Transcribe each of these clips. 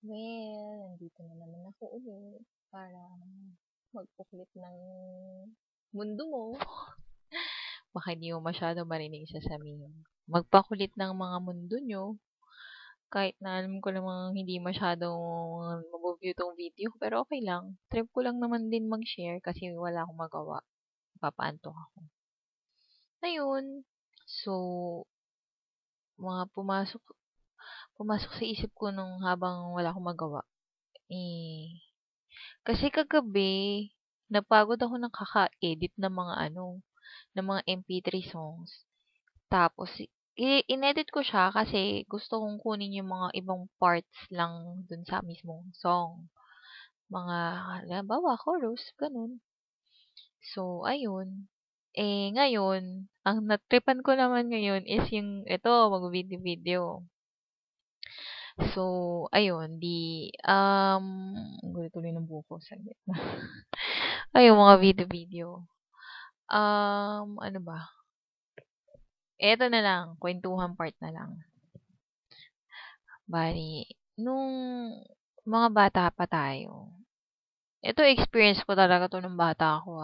Well, nandito na naman ako ulit para magpuklit ng mundo mo. Baka hindi mo masyado marinig sa sasabihin. Magpakulit ng mga mundo nyo. Kahit na alam ko namang hindi masyadong mag-view tong video, pero okay lang. Trip ko lang naman din mag-share kasi wala akong magawa. Papaantok ako. Ayun. So, mga pumasok sa isip ko nung habang wala akong magawa. Kasi kagabi, napagod ako ng kaka-edit ng mga ng mga MP3 songs. Tapos, inedit ko siya kasi gusto kong kunin yung mga ibang parts lang dun sa mismong song. Mga, halimbawa, chorus, ganun. So, ayun. Ngayon, ang natripan ko naman ngayon is ito, mag-video-video. So, ayun, ang gulo tuloy ng buko, saglit na. Ayun, mga video-video. Ano ba? Eto na lang, kwentuhan part na lang. Bali, nung mga bata pa tayo, ito experience ko talaga to nung bata ako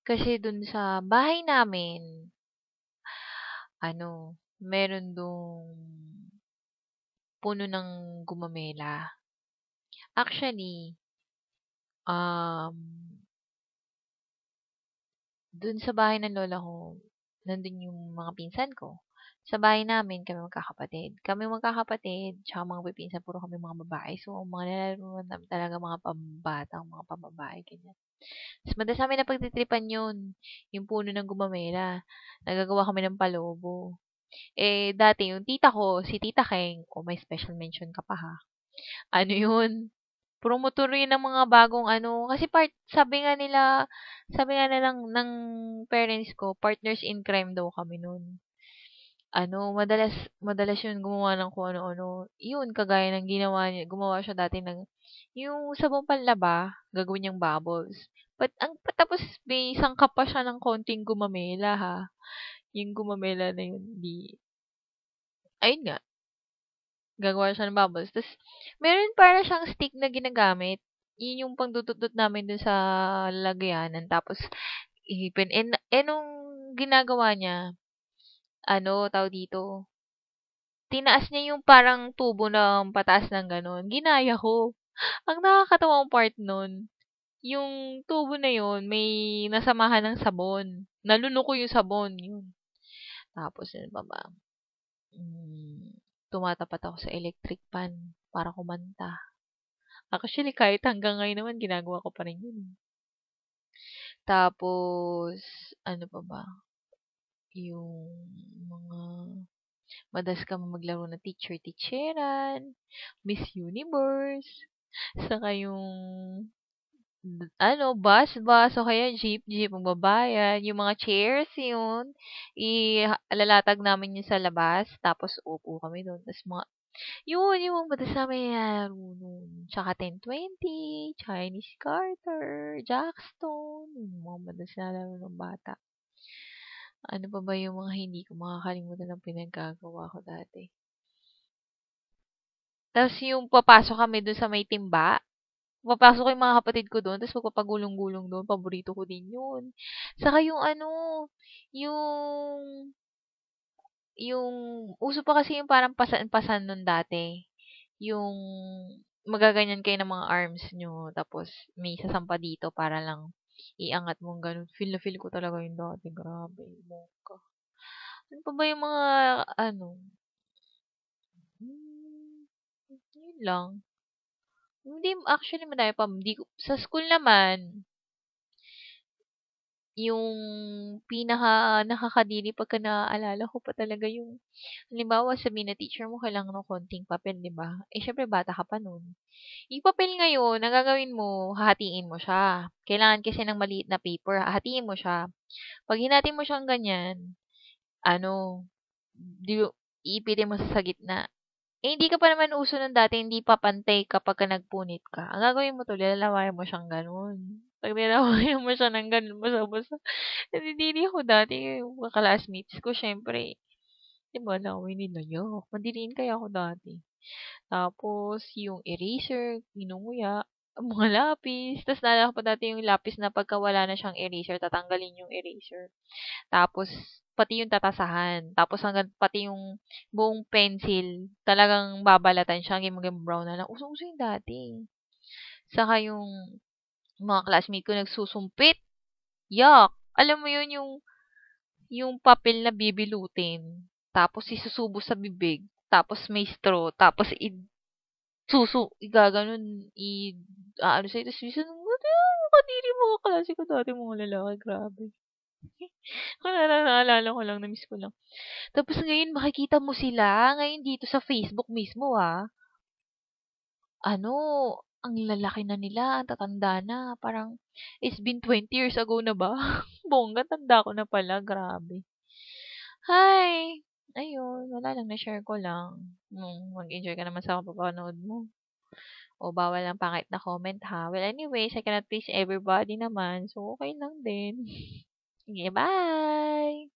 Kasi dun sa bahay namin, meron dong puno ng gumamela. Actually, um, dun sa bahay ng lola ko, nandun yung mga pinsan ko. Sa bahay namin, kami magkakapatid. Kami magkakapatid, tsaka mga pipinsan, puro kami mga babae. So, ang mga nilalaroan namin talaga mga pambata, mga pambabae, ganyan. Mas madalas namin na pagtitripan yun, yung puno ng gumamela. Nagagawa kami ng palobo. Dati, yung tita ko, si Tita Keng, may special mention ka pa ha. Ano yun? Promotor yun ng mga bagong kasi sabi nga nilang ng parents ko, partners in crime daw kami nun. Madalas yun gumawa ng kung ano-ano. Yun, kagaya ng ginawa niya, gumawa siya dati yung sabong panlaba, gagawin niyang bubbles. Tapos may sangkap pa siya ng konting gumamela ha. Yung gumamela na yun, ayun nga, gagawa siya ng bubbles. Tapos, meron para siyang stick na ginagamit. Yun yung pangdudot namin dun sa lagayanan. Tapos, ihipin. Nung ginagawa niya, tawag dito, tinaas niya yung parang tubo ng pataas ng gano'n. Ginaya ko. Ang nakakatawang part nun, yung tubo na yun, may nasamahan ng sabon. Naluno ko yung sabon. Yun. Tapos, ano ba ba? Tumatapat ako sa electric pan para kumanta. Actually, kahit hanggang ngayon naman, ginagawa ko pa rin yun. Tapos, ano pa ba? Yung mga madalas kami maglaro ng teacher-teacheran, Miss Universe, saka yung bus, o kaya jeep, magbabayad, yung mga chairs, yun, ilalatag namin yun sa labas, tapos upo kami doon, tapos yung madalas namin nilalaro nun, tsaka 10-20, Chinese Carter, Jackstone, yung mga madalas nilalaro ng bata. Ano pa ba yung mga hindi ko makakalimutan ng pinaggagawa ko dati? Tapos yung papasok kami doon sa may timba, papasok yung mga kapatid ko doon, tapos magpapagulong-gulong doon. Paborito ko din yun. Saka yung, yung, uso pa kasi yung parang pasan-pasan nun dati. Yung, magaganyan kayo ng mga arms nyo, tapos may sasampa dito para lang iangat mong ganun. Feel na feel ko talaga yung dati. Grabe, bongga. Ano pa ba yung mga, hmm, yun lang. Hindi, actually, madami pa. Sa school naman, yung pinaka nakakadiri pagka naaalala ko pa talaga yung, halimbawa, sabihin na teacher mo, kailangan ng konting papel, di ba? Syempre, bata ka pa nun. Yung papel ngayon, ang gagawin mo, hahatiin mo siya. Kailangan kasi ng maliit na paper, hahatiin mo siya. Pag hinati mo siyang ganyan, ano, di, iipitin mo sa gitna. Hindi ka pa naman uso nun dati, hindi papantay kapag ka nagpunit ka. Ang gagawin mo tuloy, lalawayan mo siyang ganun. Pag nilalawayan mo siya ng ganun, basa-basa. Nadidiri ako dati, yung mga classmates ko, syempre. 'Di ba laway nila, yuck. Mandiriin kaya ako dati. Tapos yung eraser, kinunguya, ang mga lapis. Tas naalala ko pa dati yung lapis na pagka wala na siyang eraser, tatanggalin yung eraser. Tapos pati yung tatasahan. Tapos hanggang pati yung buong pencil, talagang babalatan siya hanggang maging brown na lang. Usong-uso yun dati. Saka yung mga classmate ko nagsusumpit. Yuck! Alam mo yun, yung papel na bibilutin, tapos isusubo sa bibig, tapos may straw, tapos igaganon, aano sa'yo, tapos minsan, kadiri mga klase ko dati, mga lalaki, grabe. Naalala ko lang, na-miss ko lang. Tapos ngayon, makikita mo sila, ngayon dito sa Facebook mismo, ano, ang lalaki na nila, ang tatanda na, parang, it's been 20 years ago na ba? Bongga, tanda ko na pala, grabe. Hi! Ayun, wala lang, na-share ko lang. Mag-enjoy ka naman sa kapapanood mo. O bawal ang pangit na comment ha. Well, anyways, I cannot please everybody naman. So, okay lang din. Sige, bye!